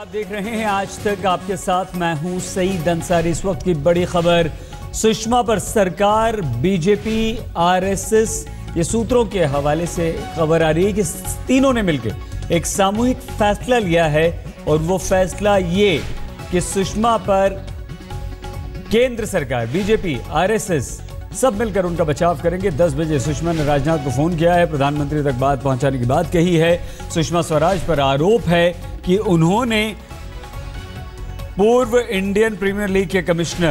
आप देख रहे हैं आज तक, आपके साथ मैं हूं सईद अंसारी। इस वक्त की बड़ी खबर, सुषमा पर सरकार, बीजेपी, आरएसएस, ये सूत्रों के हवाले से खबर आ रही है कि तीनों ने मिलकर एक सामूहिक फैसला लिया है और वो फैसला ये कि सुषमा पर केंद्र सरकार, बीजेपी, आरएसएस सब मिलकर उनका बचाव करेंगे। 10 बजे सुषमा ने राजनाथ को फोन किया है, प्रधानमंत्री तक बात पहुंचाने की बात कही है। सुषमा स्वराज पर आरोप है कि उन्होंने पूर्व इंडियन प्रीमियर लीग के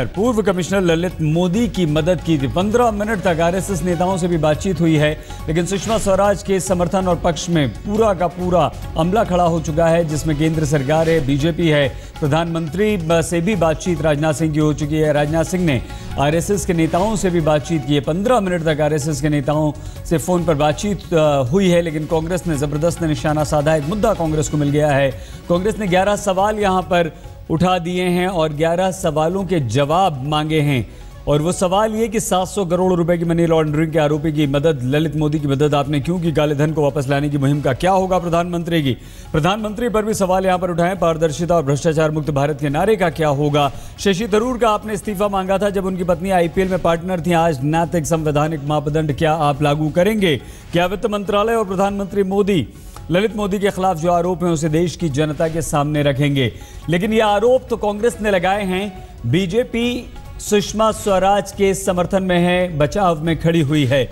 पूर्व कमिश्नर ललित मोदी की मदद की थी। 15 मिनट तक आरएसएस नेताओं से भी बातचीत हुई है, लेकिन सुषमा स्वराज के समर्थन और पक्ष में पूरा का पूरा अमला खड़ा हो चुका है, जिसमें केंद्र सरकार है, बीजेपी है, प्रधानमंत्री से भी बातचीत राजनाथ सिंह की हो चुकी है। राजनाथ सिंह ने आरएसएस के नेताओं से भी बातचीत की है। 15 मिनट तक आरएसएस के नेताओं से फोन पर बातचीत हुई है, लेकिन कांग्रेस ने जबरदस्त निशाना साधा। एक मुद्दा कांग्रेस को मिल गया है। कांग्रेस ने 11 सवाल यहां पर उठा दिए हैं और 11 सवालों के जवाब मांगे हैं। और वो सवाल ये कि 700 करोड़ रुपए की मनी लॉन्ड्रिंग के आरोपी की मदद, ललित मोदी की मदद आपने क्यों की? काले धन को वापस लाने की मुहिम का क्या होगा प्रधानमंत्री की? प्रधानमंत्री पर भी सवाल यहां पर उठाएं। पारदर्शिता और भ्रष्टाचार मुक्त भारत के नारे का क्या होगा? शशि थरूर का आपने इस्तीफा मांगा था जब उनकी पत्नी आईपीएल में पार्टनर थी। आज नैतिक संवैधानिक मापदंड क्या आप लागू करेंगे? क्या वित्त मंत्रालय और प्रधानमंत्री मोदी ललित मोदी के खिलाफ जो आरोप हैं उसे देश की जनता के सामने रखेंगे? लेकिन ये आरोप तो कांग्रेस ने लगाए हैं। बीजेपी सुषमा स्वराज के समर्थन में है, बचाव में खड़ी हुई है।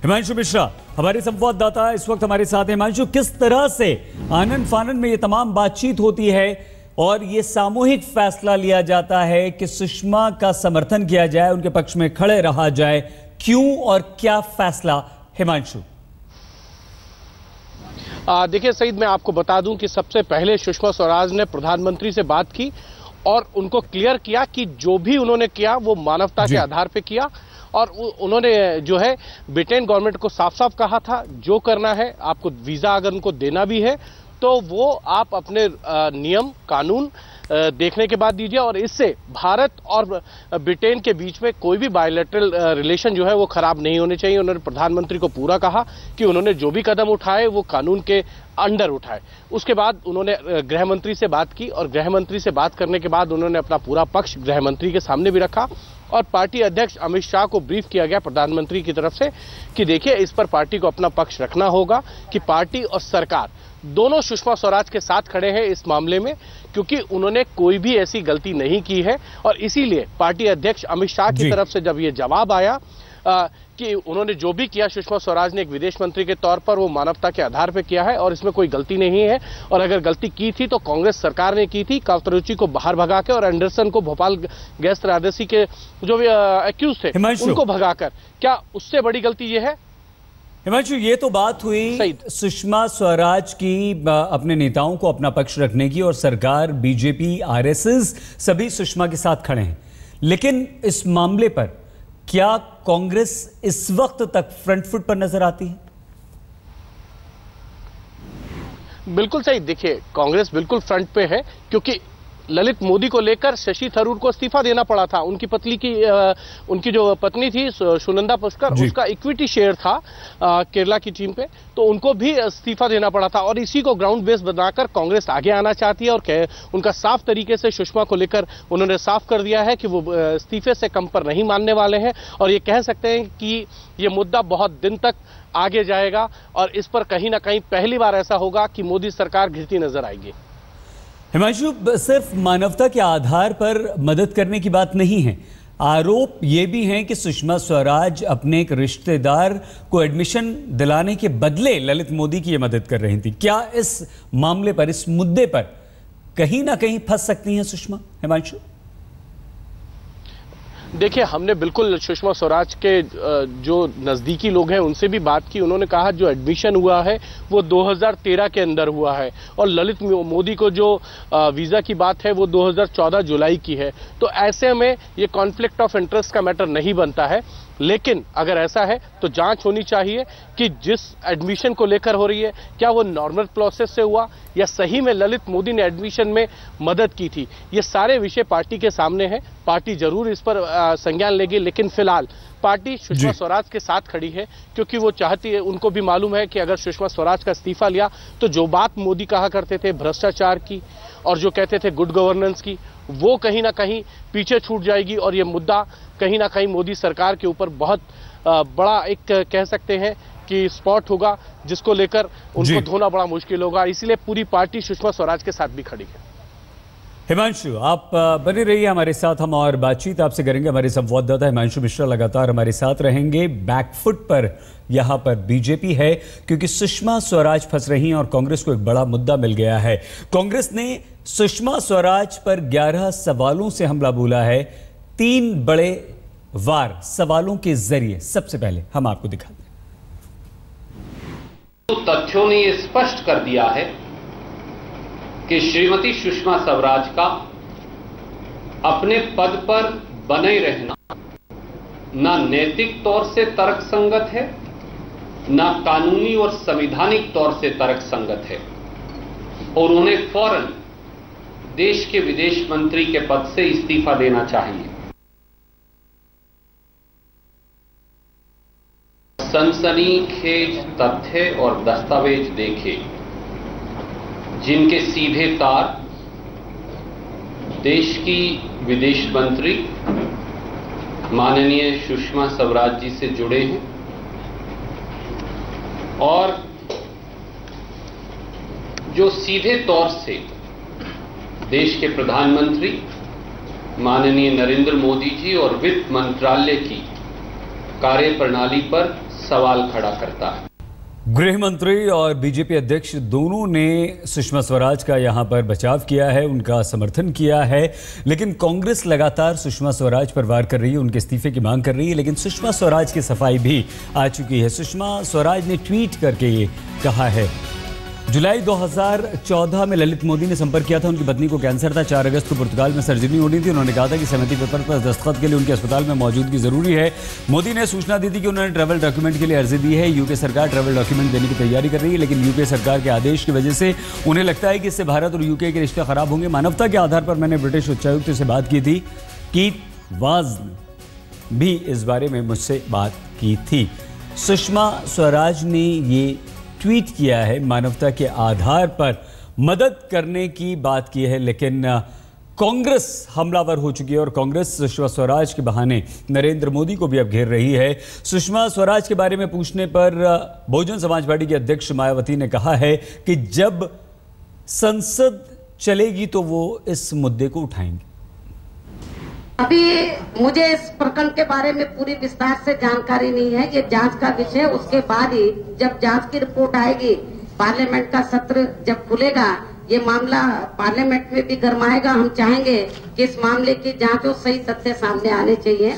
हिमांशु मिश्रा हमारे संवाददाता इस वक्त हमारे साथ हैं। हिमांशु, किस तरह से आनन फानन में ये तमाम बातचीत होती है और ये सामूहिक फैसला लिया जाता है कि सुषमा का समर्थन किया जाए, उनके पक्ष में खड़े रहा जाए? क्यों और क्या फैसला? हिमांशु देखिए सईद, मैं आपको बता दूं कि सबसे पहले सुषमा स्वराज ने प्रधानमंत्री से बात की और उनको क्लियर किया कि जो भी उन्होंने किया वो मानवता के आधार पे किया। और उन्होंने जो है ब्रिटेन गवर्नमेंट को साफ साफ कहा था, जो करना है आपको, वीजा अगर उनको देना भी है तो वो आप अपने नियम कानून देखने के बाद दीजिए, और इससे भारत और ब्रिटेन के बीच में कोई भी बायलैटरल रिलेशन जो है वो खराब नहीं होने चाहिए। उन्होंने प्रधानमंत्री को पूरा कहा कि उन्होंने जो भी कदम उठाए वो कानून के अंडर उठाए। उसके बाद उन्होंने गृह मंत्री से बात की और गृह मंत्री से बात करने के बाद उन्होंने अपना पूरा पक्ष गृह मंत्री के सामने भी रखा और पार्टी अध्यक्ष अमित शाह को ब्रीफ किया गया प्रधानमंत्री की तरफ से कि देखिए, इस पर पार्टी को अपना पक्ष रखना होगा कि पार्टी और सरकार दोनों सुषमा स्वराज के साथ खड़े हैं इस मामले में, क्योंकि उन्होंने कोई भी ऐसी गलती नहीं की है। और इसीलिए पार्टी अध्यक्ष अमित शाह की तरफ से जब ये जवाब आया कि उन्होंने जो भी किया सुषमा स्वराज ने एक विदेश मंत्री के तौर पर, वो मानवता के आधार पर किया है और इसमें कोई गलती नहीं है। और अगर गलती की थी तो कांग्रेस सरकार ने की थी, कावतरुचि को बाहर भगा के और एंडरसन को भोपाल गैस त्रासदी के जो भी एक्यूज थे उनको भगाकर, क्या उससे बड़ी गलती ये है? हिमांशु, ये तो बात हुई सुषमा स्वराज की अपने नेताओं को अपना पक्ष रखने की, और सरकार, बीजेपी, आरएसएस सभी सुषमा के साथ खड़े हैं। लेकिन इस मामले पर क्या कांग्रेस इस वक्त तक फ्रंट फुट पर नजर आती है? बिल्कुल सही। देखिए, कांग्रेस बिल्कुल फ्रंट पे है, क्योंकि ललित मोदी को लेकर शशि थरूर को इस्तीफा देना पड़ा था। उनकी जो पत्नी थी सुनंदा पुष्कर, उसका इक्विटी शेयर था केरला की टीम पे, तो उनको भी इस्तीफा देना पड़ा था। और इसी को ग्राउंड बेस बनाकर कांग्रेस आगे आना चाहती है और उनका साफ तरीके से सुषमा को लेकर उन्होंने साफ कर दिया है कि वो इस्तीफे से कम पर नहीं मानने वाले हैं। और ये कह सकते हैं कि ये मुद्दा बहुत दिन तक आगे जाएगा और इस पर कहीं ना कहीं पहली बार ऐसा होगा कि मोदी सरकार घिरती नजर आएगी। हिमांशु, सिर्फ मानवता के आधार पर मदद करने की बात नहीं है। आरोप ये भी हैं कि सुषमा स्वराज अपने एक रिश्तेदार को एडमिशन दिलाने के बदले ललित मोदी की ये मदद कर रही थी। क्या इस मामले पर, इस मुद्दे पर कहीं ना कहीं फंस सकती हैं सुषमा? हिमांशु, देखिए, हमने बिल्कुल सुषमा स्वराज के जो नज़दीकी लोग हैं उनसे भी बात की। उन्होंने कहा जो एडमिशन हुआ है वो 2013 के अंदर हुआ है और ललित मोदी को जो वीज़ा की बात है वो 2014 जुलाई की है। तो ऐसे में ये कॉन्फ्लिक्ट ऑफ इंटरेस्ट का मैटर नहीं बनता है। लेकिन अगर ऐसा है तो जांच होनी चाहिए कि जिस एडमिशन को लेकर हो रही है, क्या वो नॉर्मल प्रोसेस से हुआ या सही में ललित मोदी ने एडमिशन में मदद की थी। ये सारे विषय पार्टी के सामने हैं, पार्टी जरूर इस पर संज्ञान लेगी। लेकिन फिलहाल पार्टी सुषमा स्वराज के साथ खड़ी है, क्योंकि वो चाहती है, उनको भी मालूम है कि अगर सुषमा स्वराज का इस्तीफा लिया तो जो बात मोदी कहा करते थे भ्रष्टाचार की और जो कहते थे गुड गवर्नेंस की, वो कहीं ना कहीं पीछे छूट जाएगी और ये मुद्दा कहीं ना कहीं मोदी सरकार के ऊपर बहुत बड़ा एक कह सकते हैं कि स्पॉट होगा, जिसको लेकर उनको धोना बड़ा मुश्किल होगा। इसीलिए पूरी पार्टी सुषमा स्वराज के साथ भी खड़ी है। हिमांशु, आप बने रहिए हमारे साथ, हम और बातचीत आपसे करेंगे। हमारे संवाददाता हिमांशु मिश्रा लगातार हमारे साथ रहेंगे। बैकफुट पर यहां पर बीजेपी है क्योंकि सुषमा स्वराज फंस रही हैं और कांग्रेस को एक बड़ा मुद्दा मिल गया है। कांग्रेस ने सुषमा स्वराज पर 11 सवालों से हमला बोला है, 3 बड़े वार सवालों के जरिए। सबसे पहले हम आपको दिखाते हैं। तथ्यों ने यह स्पष्ट कर दिया है कि श्रीमती सुषमा स्वराज का अपने पद पर बने रहना ना नैतिक तौर से तर्कसंगत है, ना कानूनी और संवैधानिक तौर से तर्कसंगत है और उन्हें फौरन देश के विदेश मंत्री के पद से इस्तीफा देना चाहिए। सनसनीखेज तथ्य और दस्तावेज देखे जिनके सीधे तार देश की विदेश मंत्री माननीय सुषमा स्वराज जी से जुड़े हैं और जो सीधे तौर से देश के प्रधानमंत्री माननीय नरेंद्र मोदी जी और वित्त मंत्रालय की कार्यप्रणाली पर सवाल खड़ा करता है। गृह मंत्री और बीजेपी अध्यक्ष दोनों ने सुषमा स्वराज का यहां पर बचाव किया है, उनका समर्थन किया है, लेकिन कांग्रेस लगातार सुषमा स्वराज पर वार कर रही है, उनके इस्तीफे की मांग कर रही है। लेकिन सुषमा स्वराज की सफाई भी आ चुकी है। सुषमा स्वराज ने ट्वीट करके ये कहा है, जुलाई 2014 में ललित मोदी ने संपर्क किया था, उनकी पत्नी को कैंसर था। 4 अगस्त को पुर्तगाल में सर्जरी होनी थी। उन्होंने कहा था कि सहमति पेपर पर दस्तखत के लिए उनके अस्पताल में मौजूदगी जरूरी है। मोदी ने सूचना दी थी कि उन्होंने ट्रैवल डॉक्यूमेंट के लिए अर्जी दी है। यूके सरकार ट्रैवल डॉक्यूमेंट देने की तैयारी कर रही है, लेकिन यूके सरकार के आदेश की वजह से उन्हें लगता है कि इससे भारत और यूके के रिश्ते खराब होंगे। मानवता के आधार पर मैंने ब्रिटिश उच्चायुक्त से बात की थी, कीथ वाज भी इस बारे में मुझसे बात की थी। सुषमा स्वराज ने ये ट्वीट किया है, मानवता के आधार पर मदद करने की बात की है, लेकिन कांग्रेस हमलावर हो चुकी है और कांग्रेस सुषमा स्वराज के बहाने नरेंद्र मोदी को भी अब घेर रही है। सुषमा स्वराज के बारे में पूछने पर बहुजन समाज पार्टी के अध्यक्ष मायावती ने कहा है कि जब संसद चलेगी तो वो इस मुद्दे को उठाएंगे। अभी मुझे इस प्रकरण के बारे में पूरी विस्तार से जानकारी नहीं है, ये जांच का विषय। उसके बाद ही जब जांच की रिपोर्ट आएगी, पार्लियामेंट का सत्र जब खुलेगा, ये मामला पार्लियामेंट में भी गरमाएगा। हम चाहेंगे कि इस मामले की जांच हो, सही तथ्य सामने आने चाहिए।